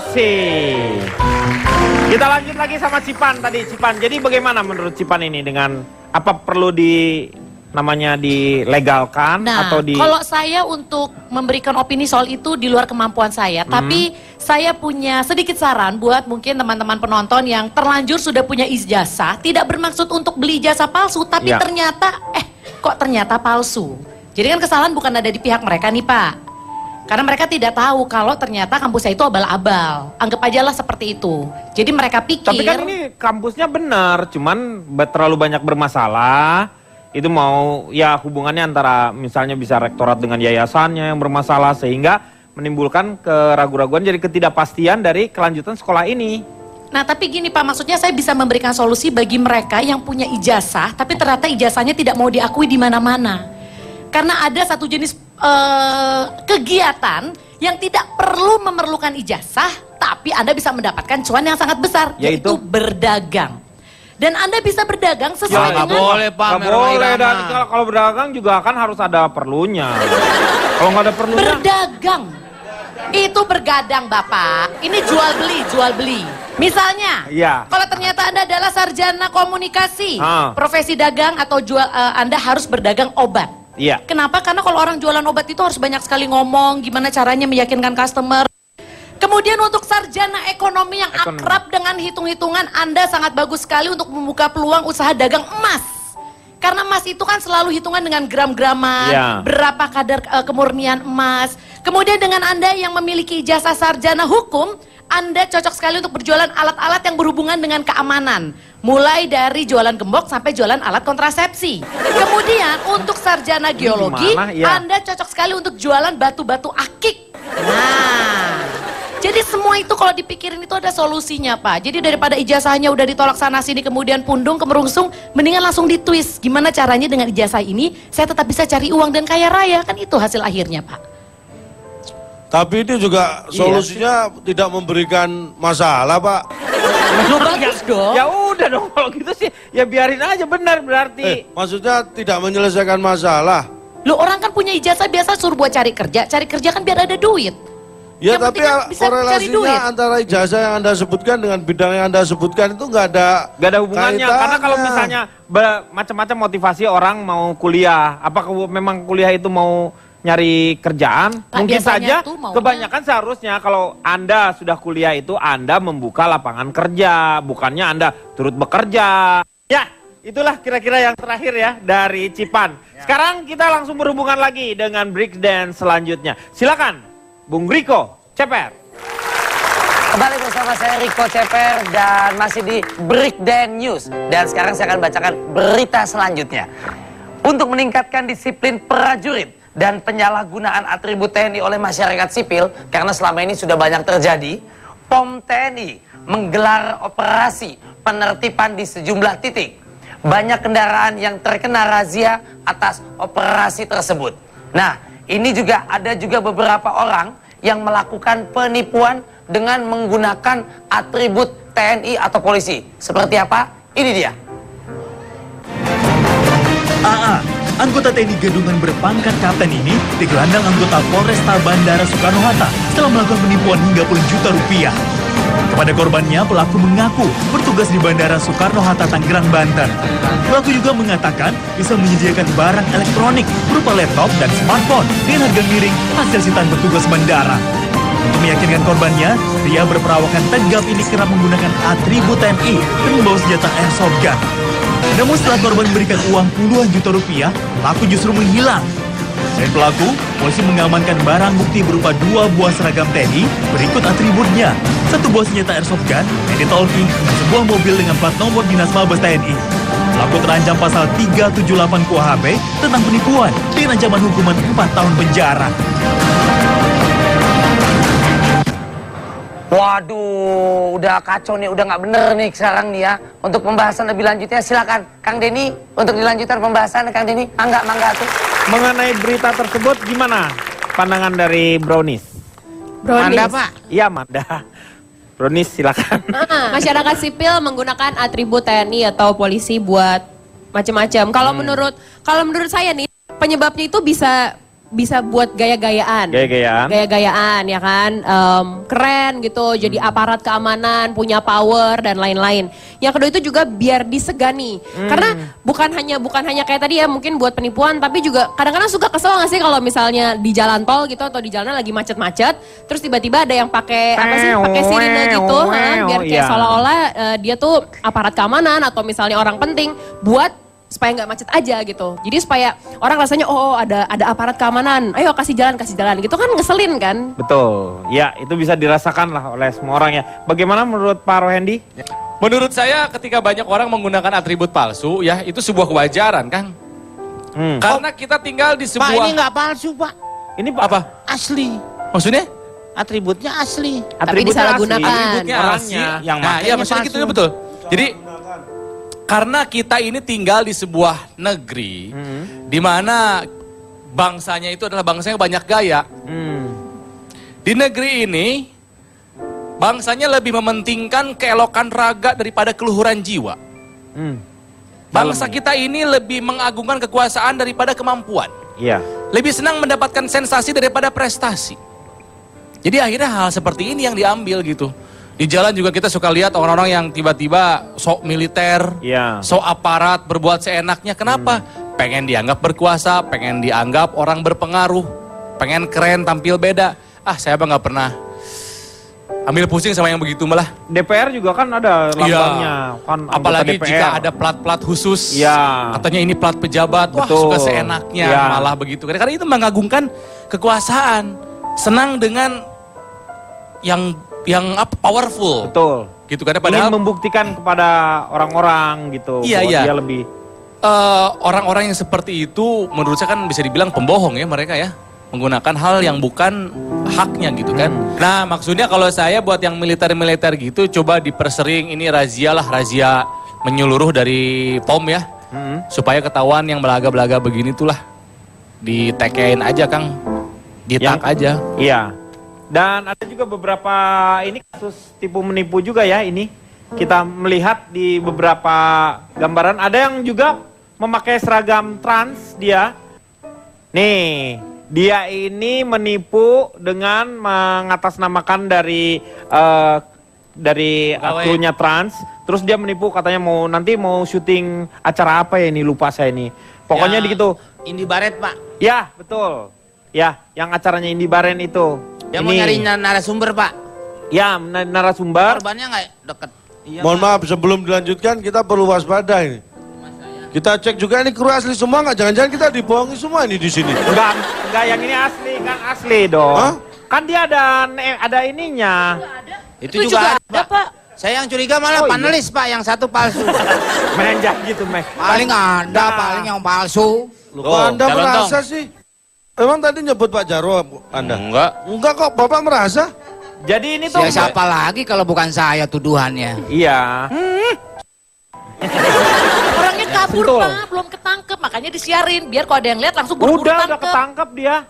kasih. Kita lanjut lagi sama Cipan tadi. Cipan, jadi bagaimana menurut Cipan ini dengan apa perlu dilegalkan atau kalau saya untuk memberikan opini soal itu di luar kemampuan saya, tapi saya punya sedikit saran buat mungkin teman-teman penonton yang terlanjur sudah punya ijazah, tidak bermaksud untuk beli ijazah palsu, tapi ternyata ternyata palsu. Jadi kan kesalahan bukan ada di pihak mereka nih Pak. Karena mereka tidak tahu kalau ternyata kampusnya itu abal-abal. Anggap aja lah seperti itu. Jadi mereka pikir... Tapi kan ini kampusnya benar, cuman terlalu banyak bermasalah. Itu mau ya hubungannya antara misalnya bisa rektorat dengan yayasannya yang bermasalah. Sehingga menimbulkan keraguan-raguan jadi ketidakpastian dari kelanjutan sekolah ini. Nah tapi gini Pak, maksudnya saya bisa memberikan solusi bagi mereka yang punya ijazah. Tapi ternyata ijazahnya tidak mau diakui di mana-mana. Karena ada satu jenis kegiatan yang tidak perlu memerlukan ijazah, tapi Anda bisa mendapatkan cuan yang sangat besar, yaitu berdagang. Dan Anda bisa berdagang sesuai dengan... boleh Pak, nggak boleh. Dan kalau berdagang juga kan harus ada perlunya. Kalau nggak ada perlunya... Berdagang, itu bergadang Bapak. Ini jual beli. Misalnya, kalau ternyata Anda adalah sarjana komunikasi, profesi dagang atau Anda harus berdagang obat. Kenapa? Karena kalau orang jualan obat itu harus banyak sekali ngomong, gimana caranya meyakinkan customer. Kemudian untuk sarjana ekonomi yang akrab dengan hitung-hitungan, Anda sangat bagus sekali untuk membuka peluang usaha dagang emas. Karena emas itu kan selalu hitungan dengan gram-graman, berapa kadar kemurnian emas. Kemudian dengan Anda yang memiliki ijazah sarjana hukum, Anda cocok sekali untuk berjualan alat-alat yang berhubungan dengan keamanan. Mulai dari jualan gembok sampai jualan alat kontrasepsi. Kemudian untuk sarjana geologi, Anda cocok sekali untuk jualan batu-batu akik. Nah, jadi semua itu kalau dipikirin itu ada solusinya Pak. Jadi daripada ijazahnya udah ditolak sana sini kemudian pundung kemerungsung, mendingan langsung ditwist. Gimana caranya dengan ijazah ini saya tetap bisa cari uang dan kaya raya, kan itu hasil akhirnya Pak. Tapi itu juga solusinya tidak memberikan masalah Pak. Bagus dong. Ya udah dong kalau gitu sih, ya biarin aja benar berarti. Maksudnya tidak menyelesaikan masalah. Loh orang kan punya ijazah biasa suruh buat cari kerja kan biar ada duit. Ya yang tapi korelasinya antara ijazah yang Anda sebutkan dengan bidang yang Anda sebutkan itu nggak ada hubungannya. Karena kalau misalnya macam-macam motivasi orang mau kuliah, apakah memang kuliah itu mau nyari kerjaan? Mungkin saja kebanyakan seharusnya kalau Anda sudah kuliah itu Anda membuka lapangan kerja, bukannya Anda turut bekerja. Ya, itulah kira-kira yang terakhir ya dari Cipan. Sekarang kita langsung berhubungan lagi dengan breakdance selanjutnya. Silakan Bung Riko Ceper. Kembali bersama saya Riko Ceper dan masih di Breakdance News. Dan sekarang saya akan bacakan berita selanjutnya. Untuk meningkatkan disiplin prajurit dan penyalahgunaan atribut TNI oleh masyarakat sipil, karena selama ini sudah banyak terjadi, POM TNI menggelar operasi penertiban di sejumlah titik. Banyak kendaraan yang terkena razia atas operasi tersebut. Nah, ini juga ada beberapa orang yang melakukan penipuan dengan menggunakan atribut TNI atau polisi. Seperti apa? Ini dia. Anggota TNI Gadungan berpangkat kapten ini digelandang anggota Polresta Bandara Soekarno-Hatta setelah melakukan penipuan hingga puluhan juta rupiah. Kepada korbannya, pelaku mengaku bertugas di Bandara Soekarno-Hatta, Tangerang, Banten. Pelaku juga mengatakan bisa menyediakan barang elektronik berupa laptop dan smartphone dengan harga miring hasil sitaan petugas bandara. Untuk meyakinkan korbannya, pria berperawakan tegap ini kerap menggunakan atribut TNI dan membawa senjata airsoft gun. Namun setelah korban memberikan uang puluhan juta rupiah, pelaku justru menghilang. Selain pelaku, polisi mengamankan barang bukti berupa 2 buah seragam TNI berikut atributnya, 1 buah senjata airsoft gun, talkie, dan sebuah mobil dengan plat nomor dinas Mabes TNI. Pelaku terancam pasal 378 KUHP tentang penipuan dengan ancaman hukuman 4 tahun penjara. Waduh, udah kacau nih, udah nggak bener nih sekarang nih ya. Untuk pembahasan lebih lanjutnya silakan Kang Denny untuk dilanjutkan pembahasan Kang Denny. Mangga tuh. Mengenai berita tersebut gimana pandangan dari Brownies? Manda Pak? Iya Manda. Brownies silakan. Masyarakat sipil menggunakan atribut TNI atau polisi buat macam-macam. Kalau menurut saya nih penyebabnya itu bisa bisa buat gaya-gayaan. Gaya-gayaan ya kan, keren gitu, jadi aparat keamanan, punya power dan lain-lain. Yang kedua itu juga biar disegani. Karena bukan hanya kayak tadi ya, mungkin buat penipuan, tapi juga kadang-kadang suka kesel nggak sih kalau misalnya di jalan tol gitu atau di jalanan lagi macet-macet, terus tiba-tiba ada yang pakai sirine gitu, biar kayak seolah-olah dia tuh aparat keamanan atau misalnya orang penting buat supaya nggak macet aja gitu. Jadi supaya orang rasanya ada aparat keamanan, ayo kasih jalan gitu kan, ngeselin kan. Betul, ya itu bisa dirasakan lah oleh semua orang ya. Bagaimana menurut Pak Rohendi? Menurut saya ketika banyak orang menggunakan atribut palsu ya itu sebuah kewajaran Kang. Karena kita tinggal di sebuah... Pak ini nggak palsu Pak. Ini apa? Asli. Maksudnya? Atributnya asli. Tapi disalahgunakan. Atributnya asli. Nah iya maksudnya gitu betul. Jadi karena kita ini tinggal di sebuah negeri di mana bangsanya itu adalah bangsa yang banyak gaya. Di negeri ini bangsanya lebih mementingkan keelokan raga daripada keluhuran jiwa. Bangsa kita ini lebih mengagungkan kekuasaan daripada kemampuan. Iya. Lebih senang mendapatkan sensasi daripada prestasi. Jadi akhirnya hal seperti ini yang diambil gitu. Di jalan juga kita suka lihat orang-orang yang tiba-tiba sok militer, sok aparat, berbuat seenaknya. Kenapa? Pengen dianggap berkuasa, pengen dianggap orang berpengaruh, pengen keren, tampil beda. Saya apa nggak pernah ambil pusing sama yang begitu malah. DPR juga kan ada lambangnya. Kan apalagi DPR. jika ada plat-plat khusus, katanya ini plat pejabat, suka seenaknya malah begitu. Karena itu mengagungkan kekuasaan, senang dengan yang powerful. Betul. Gitu kan, padahal ingin membuktikan kepada orang-orang gitu. Iya. Dia lebih orang-orang yang seperti itu menurut saya kan bisa dibilang pembohong ya mereka ya. Menggunakan hal yang bukan haknya gitu kan. Nah, maksudnya kalau saya buat yang militer-militer gitu coba dipersering ini razia menyeluruh dari POM ya. Supaya ketahuan yang belaga-belaga begini itulah ditekein aja Kang. Ditak aja. Iya. Dan ada juga beberapa ini kasus tipu menipu juga ya ini. Kita melihat di beberapa gambaran ada yang juga memakai seragam trans dia. Nih, dia ini menipu dengan mengatasnamakan dari akunnya trans. Terus dia menipu katanya nanti mau syuting acara apa ya ini, lupa saya ini. Pokoknya gitu. Indi Baret Pak. Ya, betul. Ya, yang acaranya Indi Baren itu. Dia mau nyari narasumber Pak. Ya, narasumber. Korbannya nggak deket. Iya, mohon maaf sebelum dilanjutkan kita perlu waspada ini. Kita cek juga ini kru asli semua nggak? Jangan-jangan kita dibohongi semua ini di sini. Enggak yang ini asli, kan asli dong. Hah? Kan dia ada ininya. Itu juga ada Pak. Saya yang curiga malah panelis Pak, yang satu palsu. Main gitu, Mek. Paling ada, paling yang palsu. Loh, Anda merasa sih? Emang tadi nyebut Pak Jarwo Anda? Enggak kok, Bapak merasa? Jadi ini tuh siapa lagi kalau bukan saya tuduhannya? Iya. Orangnya kabur Pak, belum ketangkep, makanya disiarin biar kalau ada yang lihat langsung buru-buru udah ketangkep dia.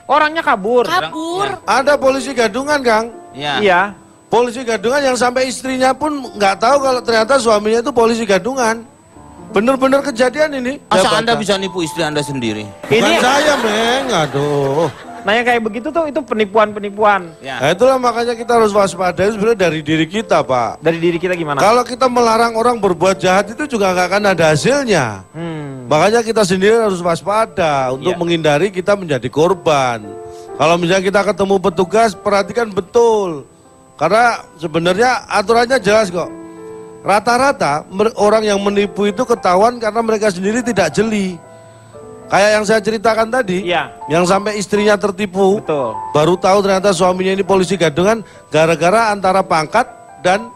Orangnya kabur. Ada polisi gadungan, Kang. Iya. Polisi gadungan yang sampai istrinya pun nggak tahu kalau ternyata suaminya itu polisi gadungan. Bener-bener kejadian ini. Masa Anda bisa nipu istri Anda sendiri? Bukan saya, Meng. Aduh. Nah yang kayak begitu tuh itu penipuan-penipuan. Ya. Nah, itulah makanya kita harus waspada itu sebenarnya dari diri kita, Pak. Dari diri kita gimana? Kalau kita melarang orang berbuat jahat itu juga nggak akan ada hasilnya. Makanya kita sendiri harus waspada untuk menghindari kita menjadi korban. Kalau misalnya kita ketemu petugas, perhatikan betul. Karena sebenarnya aturannya jelas kok. Rata-rata orang yang menipu itu ketahuan karena mereka sendiri tidak jeli. Kayak yang saya ceritakan tadi, yang sampai istrinya tertipu, baru tahu ternyata suaminya ini polisi gadungan gara-gara antara pangkat dan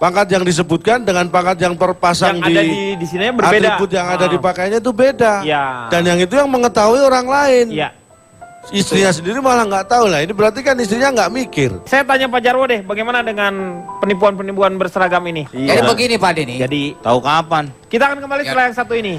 pangkat yang disebutkan dengan pangkat yang terpasang yang ada di sini berbeda. Atribut yang ada dipakainya itu beda. Dan yang itu yang mengetahui orang lain. Istrinya sendiri malah nggak tahu lah. Ini berarti kan istrinya nggak mikir. Saya tanya Pak Jarwo deh, bagaimana dengan penipuan-penipuan berseragam ini? Jadi begini Pak Denny. Jadi tahu kapan? Kita akan kembali setelah yang satu ini.